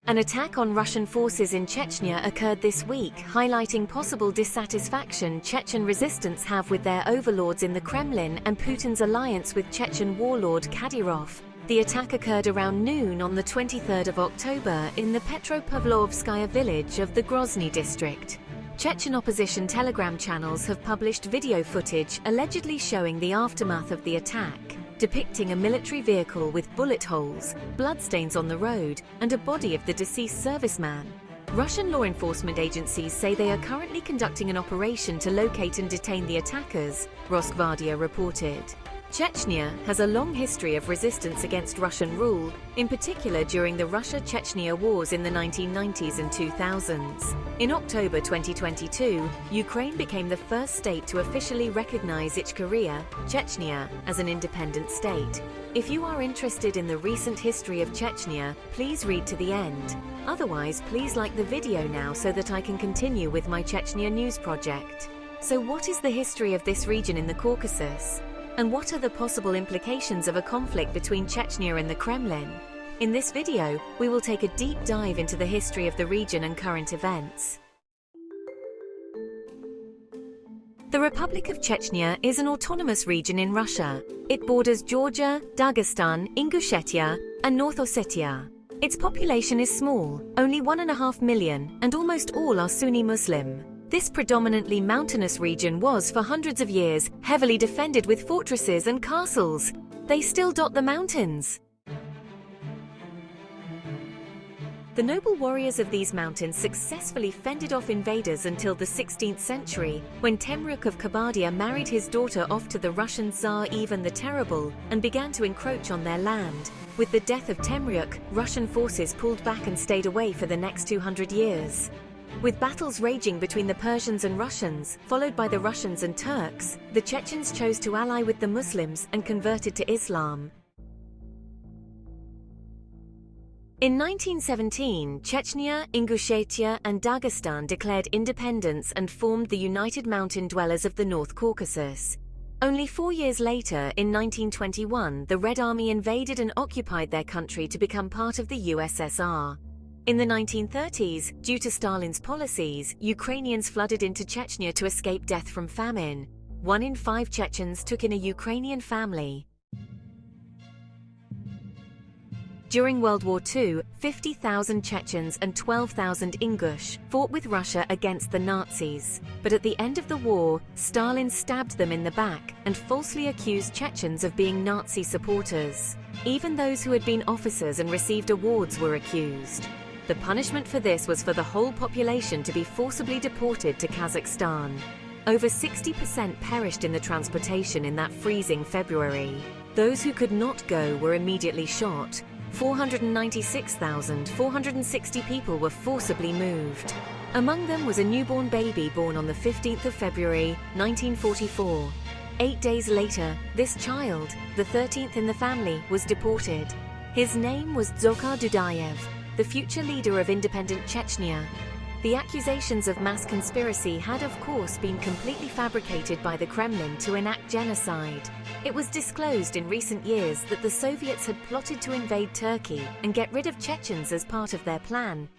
An attack on Russian forces in Chechnya occurred this week, highlighting possible dissatisfaction Chechen resistance have with their overlords in the Kremlin and Putin's alliance with Chechen warlord Kadyrov. The attack occurred around noon on the 23rd of October in the Petropavlovskaya village of the Grozny district. Chechen opposition Telegram channels have published video footage allegedly showing the aftermath of the attack, depicting a military vehicle with bullet holes, bloodstains on the road, and a body of the deceased serviceman. Russian law enforcement agencies say they are currently conducting an operation to locate and detain the attackers, Rosgvardia reported. Chechnya has a long history of resistance against Russian rule, in particular during the Russia-Chechnya wars in the 1990s and 2000s. In October 2022, Ukraine became the first state to officially recognize Ichkeria, Chechnya, as an independent state. If you are interested in the recent history of Chechnya, please read to the end. Otherwise, please like the video now so that I can continue with my Chechnya news project. So what is the history of this region in the Caucasus? And what are the possible implications of a conflict between Chechnya and the Kremlin? In this video, we will take a deep dive into the history of the region and current events. The Republic of Chechnya is an autonomous region in Russia. It borders Georgia, Dagestan, Ingushetia, and North Ossetia. Its population is small, only 1.5 million, and almost all are Sunni Muslim. This predominantly mountainous region was, for hundreds of years, heavily defended with fortresses and castles. They still dot the mountains. The noble warriors of these mountains successfully fended off invaders until the 16th century, when Temryuk of Kabardia married his daughter off to the Russian Tsar Ivan the Terrible and began to encroach on their land. With the death of Temryuk, Russian forces pulled back and stayed away for the next 200 years. With battles raging between the Persians and Russians, followed by the Russians and Turks, the Chechens chose to ally with the Muslims and converted to Islam. In 1917, Chechnya, Ingushetia, and Dagestan declared independence and formed the United Mountain Dwellers of the North Caucasus. Only 4 years later, in 1921, the Red Army invaded and occupied their country to become part of the USSR. In the 1930s, due to Stalin's policies, Ukrainians flooded into Chechnya to escape death from famine. 1 in 5 Chechens took in a Ukrainian family. During World War II, 50,000 Chechens and 12,000 Ingush fought with Russia against the Nazis. But at the end of the war, Stalin stabbed them in the back and falsely accused Chechens of being Nazi supporters. Even those who had been officers and received awards were accused. The punishment for this was for the whole population to be forcibly deported to Kazakhstan. Over 60% perished in the transportation in that freezing February. Those who could not go were immediately shot. 496,460 people were forcibly moved. Among them was a newborn baby born on the 15th of February, 1944. 8 days later, this child, the 13th in the family, was deported. His name was Dzhokhar Dudayev, the future leader of independent Chechnya. The accusations of mass conspiracy had, of course, been completely fabricated by the Kremlin to enact genocide. It was disclosed in recent years that the Soviets had plotted to invade Turkey and get rid of Chechens as part of their plan,